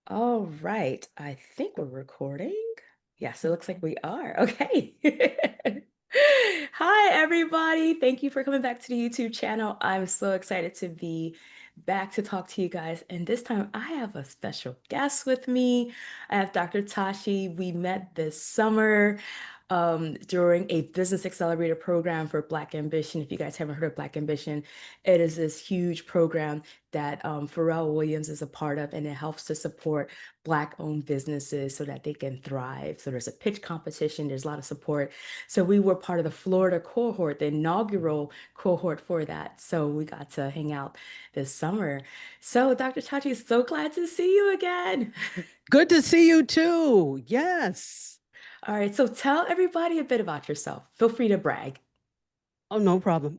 All right. I think we're recording. Yes, it looks like we are. Okay. Hi, everybody. Thank you for coming back to the YouTube channel. I'm so excited to be back to talk to you guys. And this time I have a special guest with me. I have Dr. Tachi. We met this summer during a Business Accelerator program for Black Ambition. If you guys haven't heard of Black Ambition, it is this huge program that Pharrell Williams is a part of, and it helps to support Black-owned businesses so that they can thrive. So there's a pitch competition, there's a lot of support. So we were part of the Florida cohort, the inaugural cohort for that. So we got to hang out this summer. So Dr. Chachi, so glad to see you again. Good to see you too. Yes. All right, so tell everybody a bit about yourself. Feel free to brag. Oh, no problem.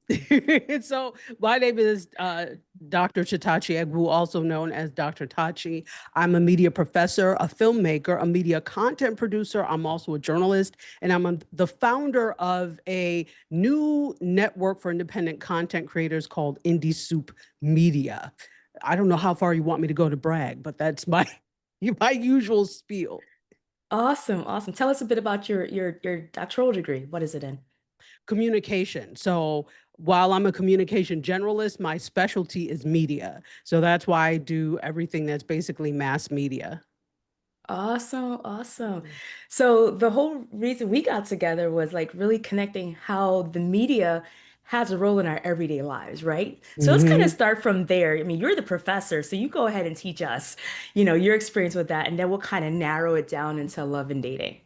So my name is Dr. Chitachi Egwu, also known as Dr. Tachi. I'm a media professor, a filmmaker, a media content producer. I'm also a journalist, and the founder of a new network for independent content creators called Indie Soup Media. I don't know how far you want me to go to brag, but that's my my usual spiel. Awesome, awesome. Tell us a bit about your doctoral degree. What is it in? Communication. So while I'm a communication generalist, my specialty is media. So that's why I do everything that's basically mass media. Awesome, awesome. So the whole reason we got together was like really connecting how the media has a role in our everyday lives, right? So let's kind of Mhm. start from there. I mean, you're the professor, so you go ahead and teach us, your experience with that, and then we'll kind of narrow it down into love and dating.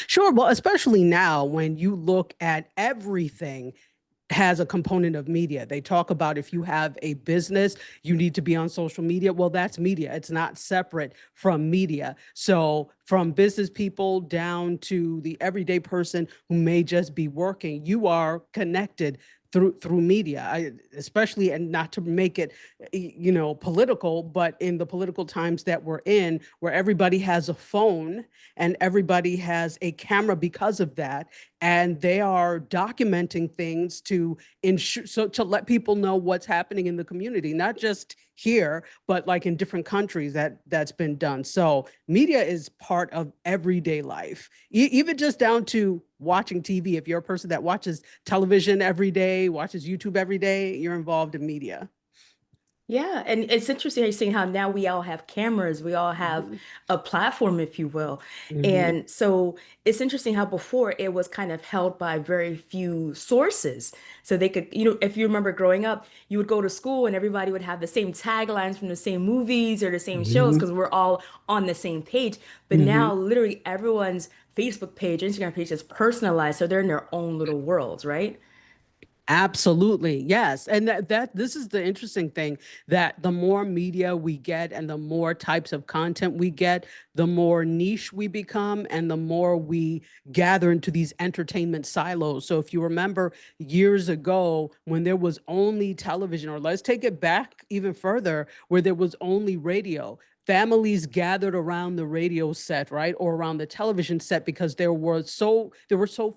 Sure. Well, especially now when you look at everything has a component of media. They talk about if you have a business, you need to be on social media. Well, that's media. It's not separate from media. So, from business people down to the everyday person who may just be working, you are connected through media. Especially, and not to make it political, but in the political times that we're in, where everybody has a phone and everybody has a camera because of that, and they are documenting things to ensure, so to let people know what's happening in the community, not just here, but like in different countries that's been done. So media is part of everyday life, even just down to watching TV. If you're a person that watches television every day, watches YouTube every day, you're involved in media. Yeah, and it's interesting how you're seeing how now we all have cameras, we all have Mhm. a platform, if you will. Mhm. And so it's interesting how before it was kind of held by very few sources. So they could, if you remember growing up, you would go to school and everybody would have the same taglines from the same movies or the same shows Mhm. because we're all on the same page. But Mhm. now literally everyone's Facebook page, Instagram page is personalized, so they're in their own little worlds, right? Absolutely. Yes. And that this is the interesting thing, that the more media we get and the more types of content we get, the more niche we become and the more we gather into these entertainment silos. So if you remember years ago when there was only television, or let's take it back even further, where there was only radio, families gathered around the radio set, right, or around the television set, because there were so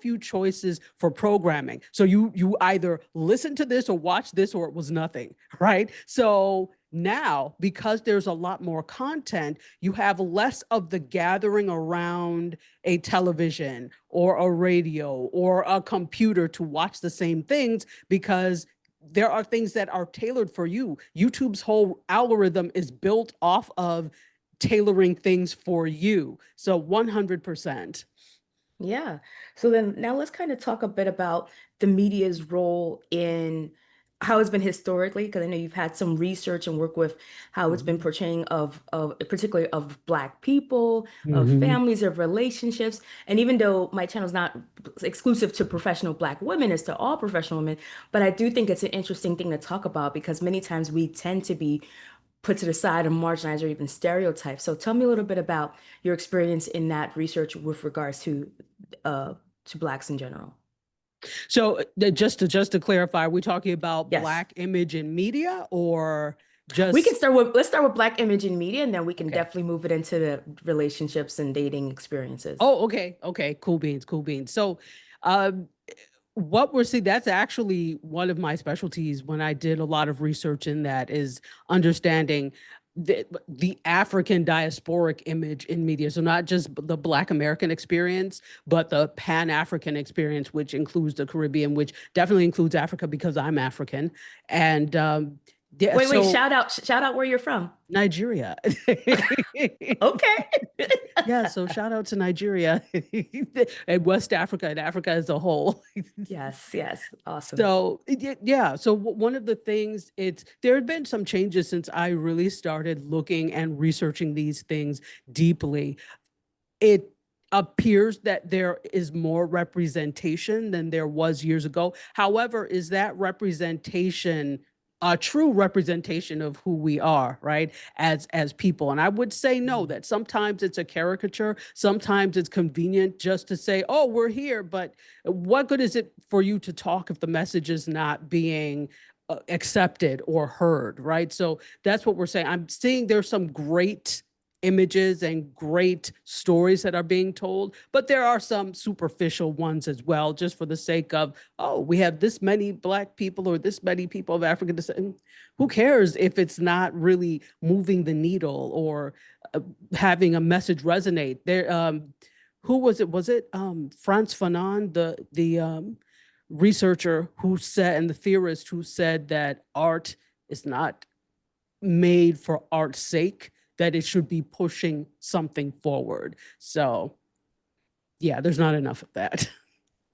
few choices for programming. So you either listen to this or watch this, or it was nothing, right? So now, because there's a lot more content, you have less of the gathering around a television or a radio or a computer to watch the same things, because there are things that are tailored for you. YouTube's whole algorithm is built off of tailoring things for you. So 100%. Yeah. So then now let's kind of talk a bit about the media's role in how it's been historically, because I know you've had some research and work with how it's been Mhm. portraying of particularly of Black people, of Mhm. families, of relationships. And even though my channel is not exclusive to professional Black women, it's to all professional women, but I do think it's an interesting thing to talk about because many times we tend to be put to the side and marginalized or even stereotyped. So tell me a little bit about your experience in that research with regards uh to blacks in general. So just to clarify, we're talking about Yes. Black image in media, or We can just start with let's start with black image in media and then we can okay? definitely move it into the relationships and dating experiences. Oh, okay, okay, cool beans, cool beans. So, um, what we're seeing, that's actually one of my specialties when I did a lot of research in that, is understanding. the African diasporic image in media. So not just the Black American experience, but the Pan-African experience, which includes the Caribbean, which definitely includes Africa because I'm African. And yeah, Wait, so shout out where you're from. Nigeria. Okay. Yeah, so shout out to Nigeria and West Africa and Africa as a whole. Yes, yes. Awesome. So yeah, so one of the things, it's there have been some changes since I really started looking and researching these things deeply. It appears that there is more representation than there was years ago. However, is that representation a true representation of who we are, right? As people. And I would say no, Mm. that sometimes it's a caricature, sometimes it's convenient just to say, oh, we're here, but what good is it for you to talk if the message is not being accepted or heard, right? So that's what we're saying. I'm seeing there's some great images and great stories that are being told, but there are some superficial ones as well, just for the sake of, oh, we have this many Black people or this many people of African descent. Who cares if it's not really moving the needle or uh, having a message resonate? There, who was it? Was it Frantz Fanon, the researcher who said, and the theorist who said that art is not made for art's sake, that it should be pushing something forward. So yeah, there's not enough of that.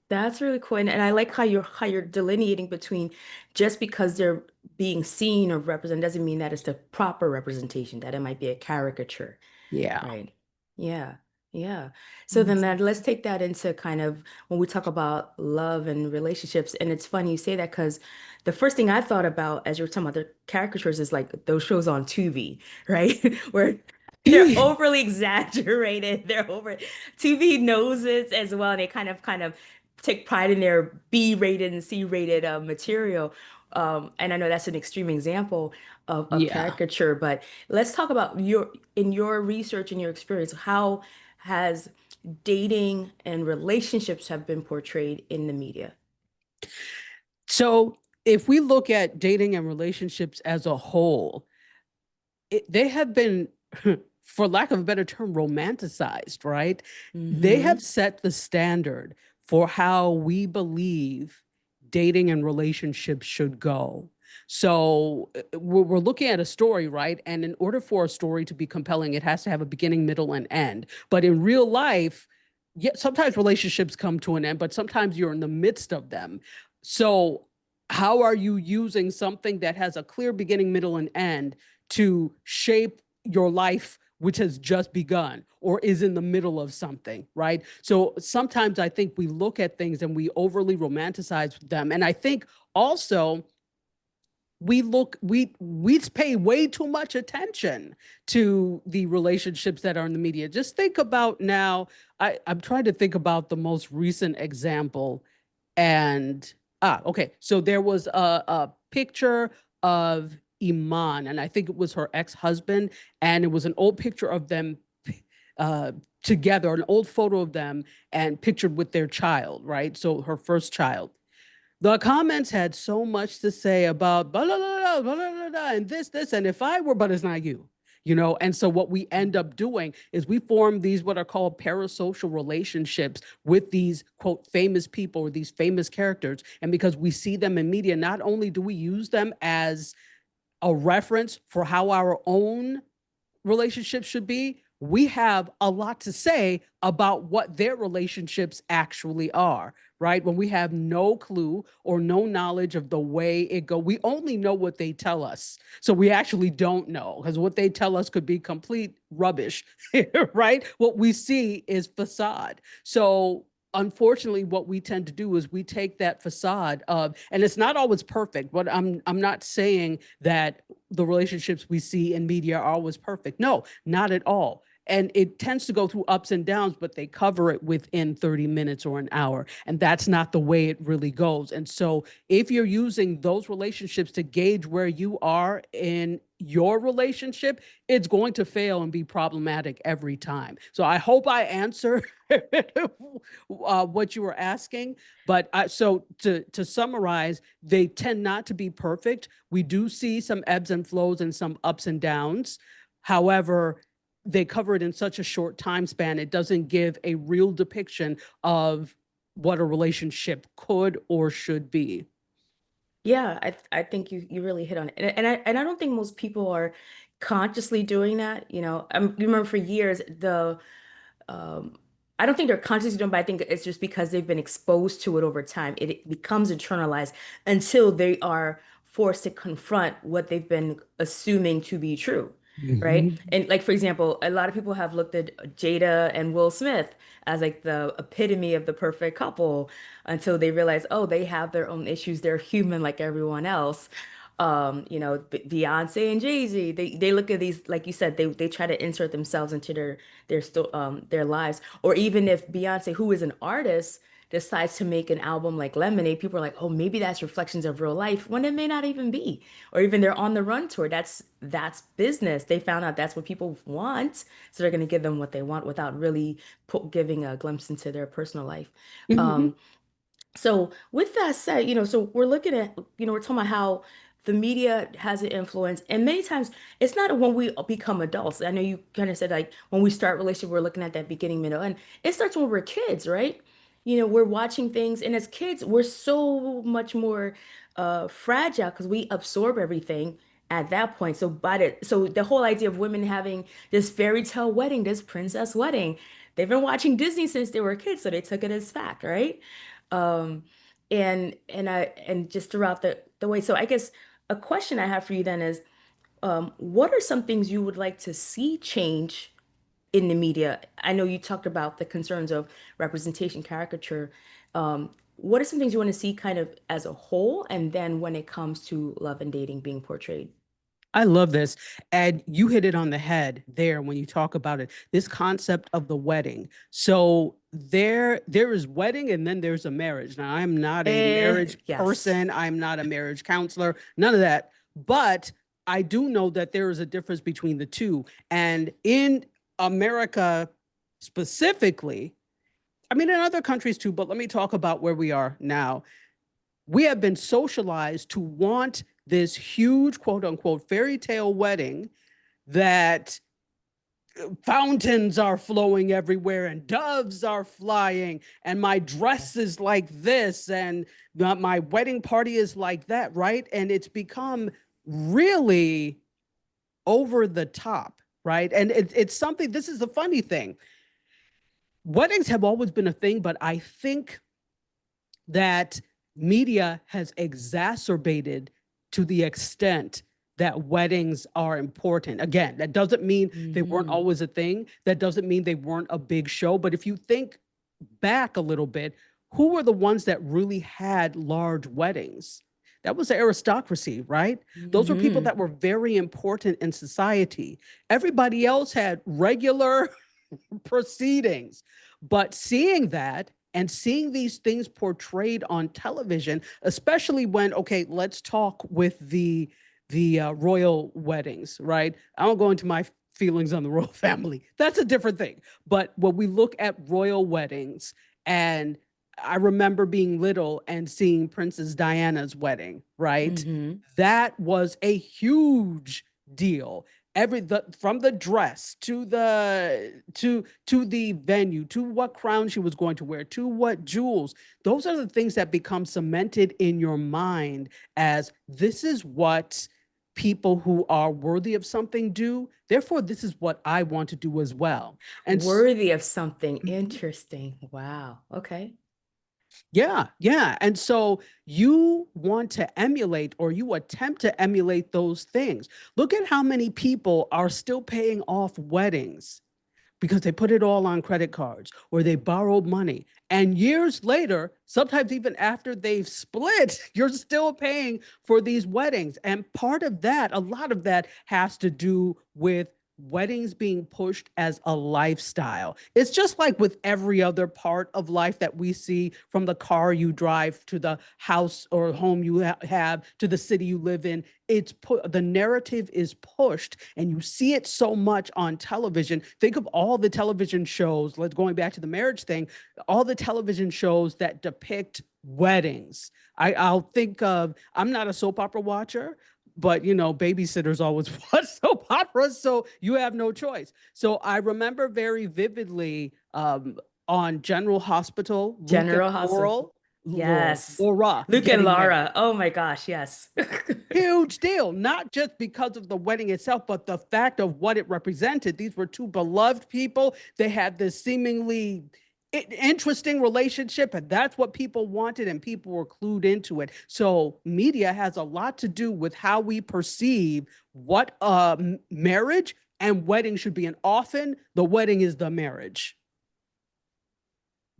That's really cool. And I like how you're delineating between just because they're being seen or represented doesn't mean that it's the proper representation, that it might be a caricature. Yeah. Right. Yeah. Yeah. So then Mhm. that let's take that into kind of when we talk about love and relationships. And it's funny you say that because the first thing I thought about as you were talking about the caricatures is like those shows on Tubi, right? Where they're overly exaggerated. They're over TV knows it as well. And they kind of take pride in their B-rated and C-rated material. And I know that's an extreme example of Yeah. caricature, but let's talk about in your research and your experience, how has dating and relationships have been portrayed in the media? So if we look at dating and relationships as a whole, they have been, for lack of a better term, romanticized, right? They have Hmm. set the standard for how we believe dating and relationships should go. So we're looking at a story, right? And in order for a story to be compelling, it has to have a beginning, middle, and end. But in real life, yeah, sometimes relationships come to an end, but sometimes you're in the midst of them. So how are you using something that has a clear beginning, middle, and end to shape your life, which has just begun or is in the middle of something, right? So sometimes I think we look at things and we overly romanticize them. And I think also we pay way too much attention to the relationships that are in the media. Just think about now, I'm trying to think about the most recent example. And okay, so there was a picture of Iman, and I think it was her ex-husband, and it was an old picture of them uh, together, an old photo of them, and pictured with their child, right? So her first child. The comments had so much to say about blah, blah, blah, blah, blah, blah, blah, and this, and if I were, but it's not you, you know? And so what we end up doing is we form these what are called parasocial relationships with these quote famous people or these famous characters. And because we see them in media, not only do we use them as a reference for how our own relationships should be, we have a lot to say about what their relationships actually are, right? When we have no clue or no knowledge of the way it go, we only know what they tell us. So we actually don't know because what they tell us could be complete rubbish, right? What we see is facade. So unfortunately what we tend to do is we take that facade of, and it's not always perfect, but I'm not saying that the relationships we see in media are always perfect. No, not at all. and it tends to go through ups and downs, but they cover it within 30 minutes or an hour. And that's not the way it really goes. And so if you're using those relationships to gauge where you are in your relationship, it's going to fail and be problematic every time. So I hope I answer what you were asking. But so to summarize, they tend not to be perfect. We do see some ebbs and flows and some ups and downs. However, they cover it in such a short time span, it doesn't give a real depiction of what a relationship could or should be. Yeah, I think you really hit on it. And I don't think most people are consciously doing that. You remember for years the um I don't think they're consciously doing, but I think it's just because they've been exposed to it over time. It becomes internalized until they are forced to confront what they've been assuming to be true, right? Mhm. And like for example, a lot of people have looked at Jada and Will Smith as like the epitome of the perfect couple until they realize, oh, they have their own issues. They're human like everyone else. Beyonce and Jay-Z, they look at these, like you said, they try to insert themselves into their lives. Or even if Beyonce, who is an artist, decides to make an album like Lemonade, people are like, oh, maybe that's reflections of real life, when it may not even be. Or even they're on the run tour. That's business. They found out that's what people want, so they're going to give them what they want without really giving a glimpse into their personal life. Mhm. Um, so with that said, so we're looking at, we're talking about how the media has an influence, and many times it's not when we become adults. I know you kind of said like when we start relationship, we're looking at that beginning, middle, and it starts when we're kids, right? We're watching things, and as kids, we're so much more fragile because we absorb everything at that point. So the whole idea of women having this fairy tale wedding, this princess wedding, they've been watching Disney since they were kids, so they took it as fact, right? Um, and just throughout the way. So I guess a question I have for you then is, what are some things you would like to see change in the media? I know you talked about the concerns of representation, caricature. What are some things you want to see kind of as a whole, and then when it comes to love and dating being portrayed? I love this. And you hit it on the head there when you talk about it. This concept of the wedding. So there is wedding and then there's a marriage. Now, I'm not a marriage Yes. person. I'm not a marriage counselor, none of that. But I do know that there is a difference between the two. And in America specifically, I mean, in other countries too, but let me talk about where we are now. We have been socialized to want this huge quote unquote fairy tale wedding that fountains are flowing everywhere and doves are flying and my dress Yes. is like this and my wedding party is like that, right? And it's become really over the top, right? And it's something, this is the funny thing. Weddings have always been a thing, but I think that media has exacerbated to the extent that weddings are important. Again, that doesn't mean they weren't Hmm. always a thing. That doesn't mean they weren't a big show. But if you think back a little bit, who were the ones that really had large weddings? That was the aristocracy, right? Those were people Hmm. that were very important in society. Everybody else had regular proceedings. But seeing that and seeing these things portrayed on television, especially when, okay, let's talk with the royal weddings, right? I don't go into my feelings on the royal family. That's a different thing. But when we look at royal weddings, and I remember being little and seeing Princess Diana's wedding, right? Hmm. That was a huge deal. From the dress to the venue to what crown she was going to wear to what jewels, those are the things that become cemented in your mind as this is what people who are worthy of something do, therefore this is what I want to do as well. And Worthy of something interesting. Wow. Okay. yeah, yeah. And so you want to emulate or you attempt to emulate those things. Look at how many people are still paying off weddings because they put it all on credit cards or they borrowed money. And years later, sometimes even after they've split, you're still paying for these weddings. And part of that, a lot of that has to do with weddings being pushed as a lifestyle. It's just like with every other part of life that we see, from the car you drive to the house or home you have to the city you live in. The narrative is pushed, and you see it so much on television. Think of all the television shows, let's going back to the marriage thing, all the television shows that depict weddings. I'll think of, I'm not a soap opera watcher, but babysitters always watch soap operas, so you have no choice. So I remember very vividly, on General Hospital, Luke and General Hospital. Yes. Laura Luke and getting married. Laura. Oh my gosh, yes. Huge deal, not just because of the wedding itself, but the fact of what it represented. These were two beloved people. They had this seemingly interesting relationship, and that's what people wanted, and people were clued into it. So media has a lot to do with how we perceive what marriage and wedding should be, and often the wedding is the marriage.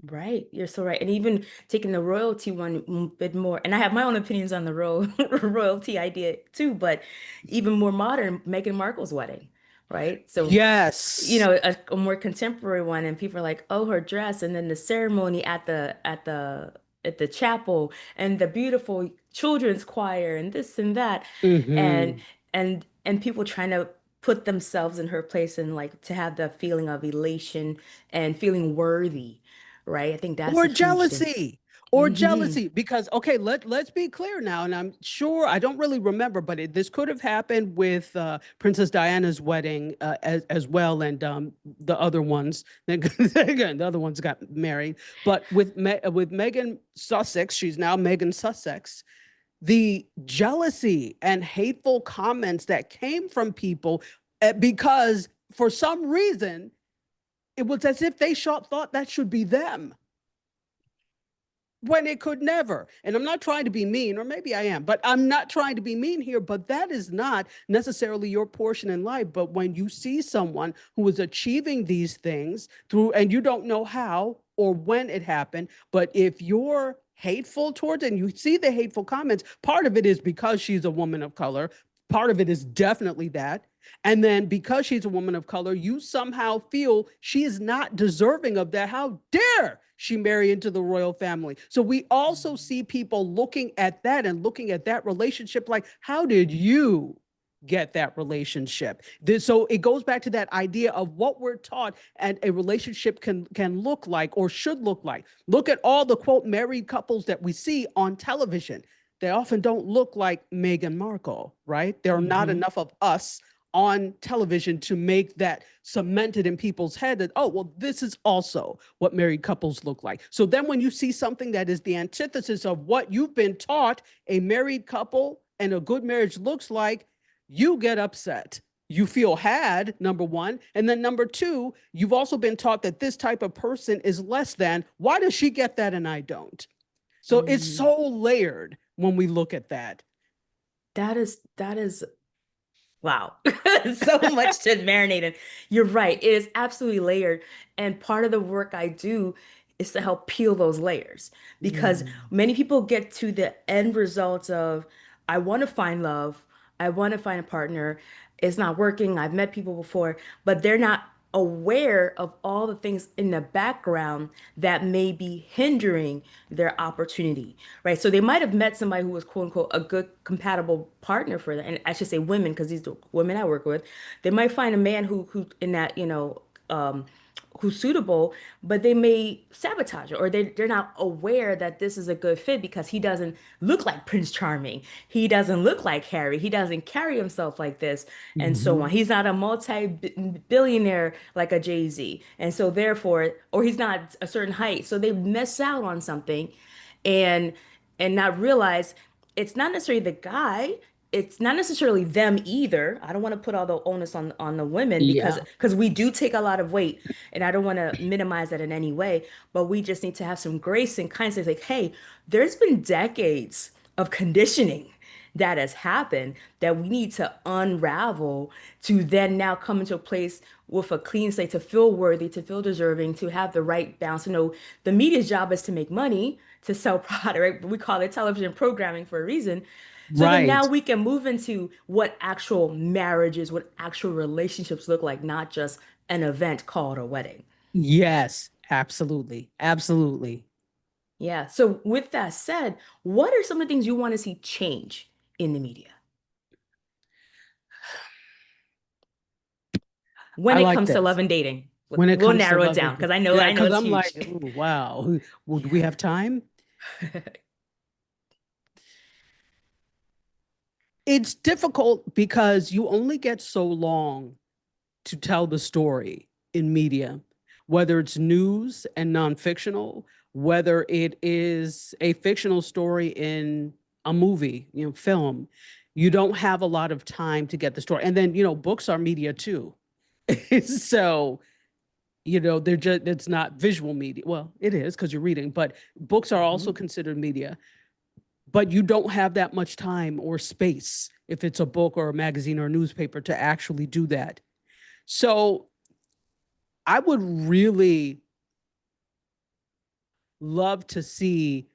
Right, you're so right. And even taking the royalty one bit more, and I have my own opinions on the royalty idea too, but even more modern, Meghan Markle's wedding, right? So, Yes. a more contemporary one, and people are like, oh, her dress, and then the ceremony at the chapel, and the beautiful children's choir, and this and that, and Hmm. and people trying to put themselves in her place and like to have the feeling of elation and feeling worthy, right? I think that's a Or huge thing. jealousy. Or Hmm. jealousy, because okay, let's be clear now, and I'm sure, I don't really remember, but this could have happened with Princess Diana's wedding, as well, and the other ones. Again, the other ones got married, but with Megan Sussex, she's now Megan Sussex. The jealousy and hateful comments that came from people, because for some reason it was as if they thought that should be them, when it could never. And I'm not trying to be mean, or maybe I am, but I'm not trying to be mean here. But that is not necessarily your portion in life. But when you see someone who is achieving these things through, and you don't know how or when it happened, but if you're hateful towards it and you see the hateful comments, part of it is because she's a woman of color. Part of it is definitely that. And then because she's a woman of color, you somehow feel she is not deserving of that. How dare she marry into the royal family? So we also see people looking at that and looking at that relationship like, how did you get that relationship? So it goes back to that idea of what we're taught and a relationship can look like or should look like. Look at all the quote married couples that we see on television. They often don't look like Meghan Markle, right? There are not Hmm. enough of us on television to make that cemented in people's head that, oh, well, this is also what married couples look like. So then when you see something that is the antithesis of what you've been taught a married couple and a good marriage looks like, you get upset. You feel had, number one. And then number two, you've also been taught that this type of person is less than. Why does she get that and I don't? So it's Hmm. so layered when we look at that. That is wow. So much to marinate in. You're right. It is absolutely layered. And part of the work I do is to help peel those layers because Mm. many people get to the end results of, I want to find love. I want to find a partner. It's not working. I've met people before, but they're not aware of all the things in the background that may be hindering their opportunity, right? So they might have met somebody who was quote unquote a good compatible partner for them. And I should say women, because these are women I work with. They might find a man who in that, um, who's suitable, but they may sabotage it or they're not aware that this is a good fit because he doesn't look like Prince Charming. He doesn't look like Harry. He doesn't carry himself like this and so on. Mhm. He's not a multi-billionaire like a Jay-Z. And so therefore, or he's not a certain height. So they miss out on something and not realize it's not necessarily the guy, it's not necessarily them either. I don't want to put all the onus on the women because Yeah. we do take a lot of weight and I don't want to minimize that in any way, but we just need to have some grace and kindness like, hey, there's been decades of conditioning that has happened that we need to unravel to then now come into a place with a clean slate to feel worthy, to feel deserving, to have the right balance. To know the media's job is to make money, to sell product, right? We call it television programming for a reason. So then Right. now we can move into what actual marriages, what actual relationships look like, not just an event called a wedding. Yes, absolutely. Absolutely. Yeah. So with that said, what are some of the things you want to see change in the media I when it like comes to love this. and dating? When it We'll comes to narrow it love down and because I know yeah, I know because it's I'm like, huge. ooh, wow. Would we Yeah. have time? It's difficult because you only get so long to tell the story in media, whether it's news and nonfictional, whether it is a fictional story in a movie, film. You don't have a lot of time to get the story. And then, books are media too. So, they're just, it's not visual media. Well, it is because you're reading, but books are also Mhm. considered media, but you don't have that much time or space if it's a book or a magazine or a newspaper to actually do that. So I would really love to see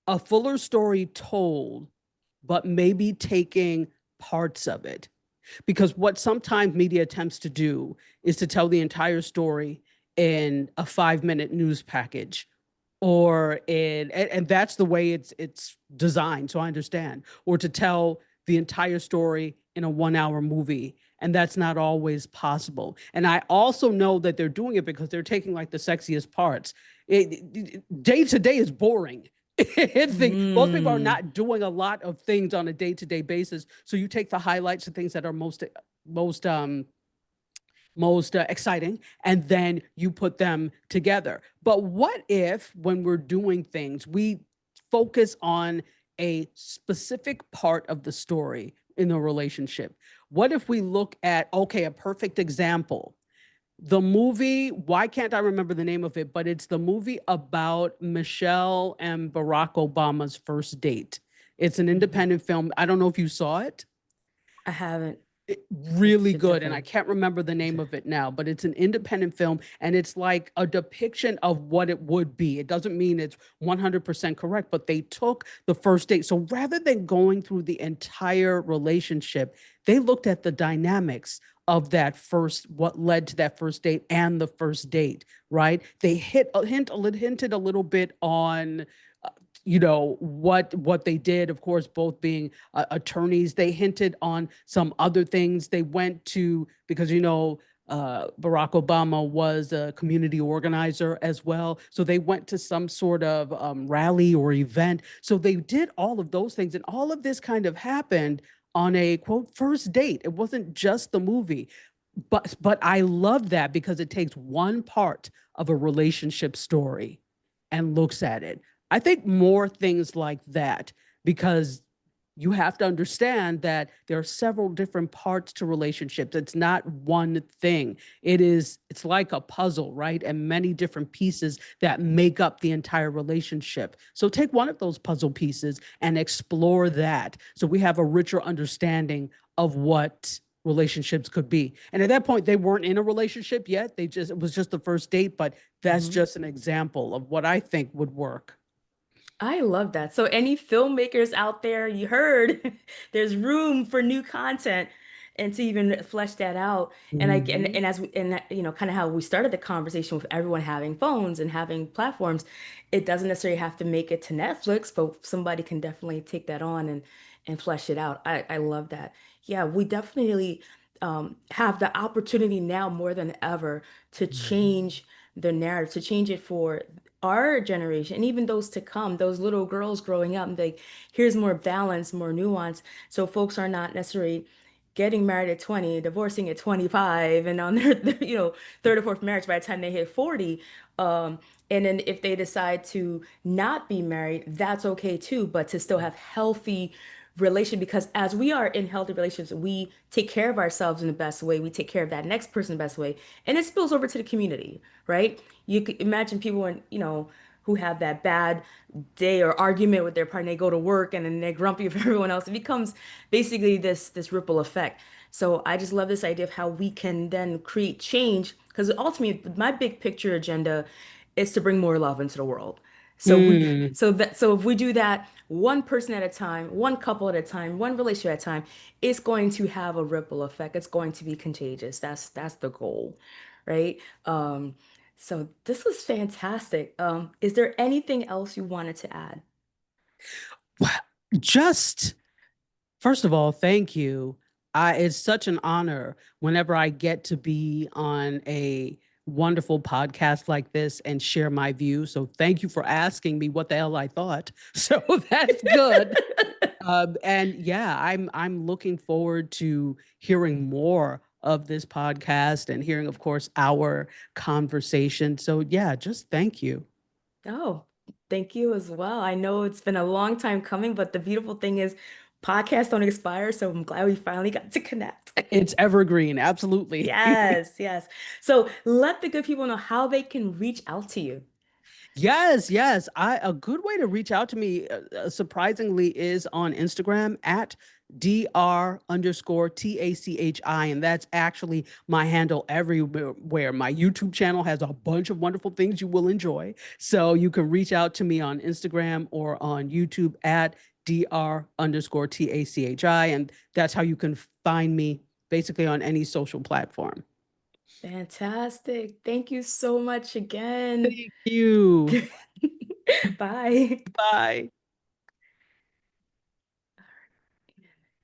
a fuller story told, but maybe taking parts of it. Because what sometimes media attempts to do is to tell the entire story in a 5-minute news package or in and that's the way it's designed, so I understand, or to tell the entire story in a 1 hour movie, and that's not always possible. And I also know that they're doing it because they're taking like the sexiest parts. Day to day is boring. Most people are Mm. not doing a lot of things on a day-to-day basis, so you take the highlights and things that are most exciting, and then you put them together. But what if, when we're doing things, we focus on a specific part of the story in a relationship? What if we look at, okay, a perfect example? The movie, why can't I remember the name of it? But it's the movie about Michelle and Barack Obama's first date. It's an Mhm. independent film. I don't know if you saw it. I haven't. I Really should good, and I definitely. can't remember the name of it now, but it's an independent film, and it's like a depiction of what it would be. It doesn't mean it's 100% correct, but they took the first date, so rather than going through the entire relationship, they looked at the dynamics of that first, what led to that first date and the first date, right? They hinted a little bit on uh, what they did, of course, both being attorneys. They hinted on some other things. They went to, because Barack Obama was a community organizer as well, so they went to some sort of rally or event. So they did all of those things, and all of this kind of happened on a quote first date. It wasn't just the movie, but I love that because it takes one part of a relationship story and looks at it. I think more things like that, because you have to understand that there are several different parts to relationships. It's not one thing. It's like a puzzle, right? And many different pieces that make up the entire relationship. So take one of those puzzle pieces and explore that, so we have a richer understanding of what relationships could be. And at that point, they weren't in a relationship yet. It was just the first date, but that's Mhm. just an example of what I think would work. I love that. So, any filmmakers out there, you heard there's room for new content and to even flesh that out. And I Mm-hmm. and as we, and that, kind of how we started the conversation with everyone having phones and having platforms, it doesn't necessarily have to make it to Netflix, but somebody can definitely take that on and flesh it out. I love that. Yeah, we definitely have the opportunity now more than ever to change the narrative, to change it for our generation and even those to come, those little girls growing up, and like, here's more balance, more nuance. So folks are not necessarily getting married at 20, divorcing at 25, and on their third or fourth marriage by the time they hit 40. And then if they decide to not be married, that's okay too, but to still have healthy relation, because as we are in healthy relationships, we take care of ourselves in the best way, we take care of that next person the best way, and it spills over to the community, right? You could imagine people in, who have that bad day or argument with their partner, they go to work and then they're grumpy with everyone else. It becomes basically this ripple effect. So I just love this idea of how we can then create change, because ultimately my big picture agenda is to bring more love into the world. So we Mm. so if we do that one person at a time, one couple at a time, one relationship at a time, it's going to have a ripple effect. It's going to be contagious. That's the goal, right? So this was fantastic. Is there anything else you wanted to add? Wow. Just First of all, thank you. It's such an honor whenever I get to be on a wonderful podcast like this and share my views. So thank you for asking me what the hell I thought. So that's good. And yeah, I'm looking forward to hearing more of this podcast and hearing, of course, our conversation. So yeah, just thank you. Oh, thank you as well. I know it's been a long time coming, but the beautiful thing is podcasts don't expire, so I'm glad we finally got to connect. It's evergreen, absolutely. Yes, yes. So let the good people know how they can reach out to you. Yes, yes. A good way to reach out to me, surprisingly, is on Instagram at dr_tachi, and that's actually my handle everywhere. My YouTube channel has a bunch of wonderful things you will enjoy, so you can reach out to me on Instagram or on YouTube at dr_tachi, and that's how you can find me basically on any social platform. Fantastic. Thank you so much again. Thank you. Bye. Bye.